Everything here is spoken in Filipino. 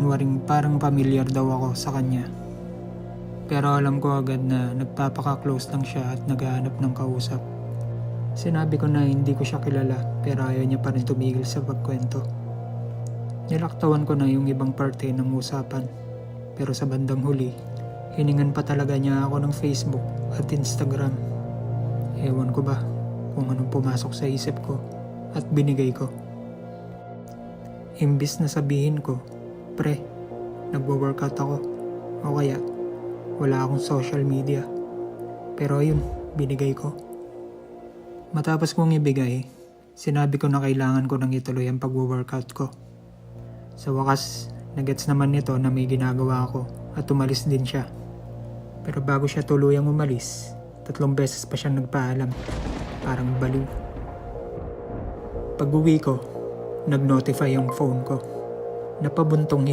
kunwaring parang pamilyar daw ako sa kanya. Pero alam ko agad na nagpapaka-close lang siya at naghahanap ng kausap. Sinabi ko na hindi ko siya kilala pero ayaw niya pa rin tumigil sa pagkwento. Nilaktawan ko na yung ibang parte ng usapan. Pero sa bandang huli, hiningan pa talaga niya ako ng Facebook at Instagram. Ewan ko ba kung anong pumasok sa isip ko at binigay ko. Imbis na sabihin ko, pre, nagwo-workout ako o kaya wala akong social media. Pero ayun, binigay ko. Matapos kong ibigay, sinabi ko na kailangan ko nang ituloy ang pagwo-workout ko. Sa wakas, nagets naman nito na may ginagawa ako at umalis din siya. Pero bago siya tuluyang umalis, 3 beses pa siya nagpaalam. Parang baliw. Pag-uwi ko, nag-notify yung phone ko. Napabuntong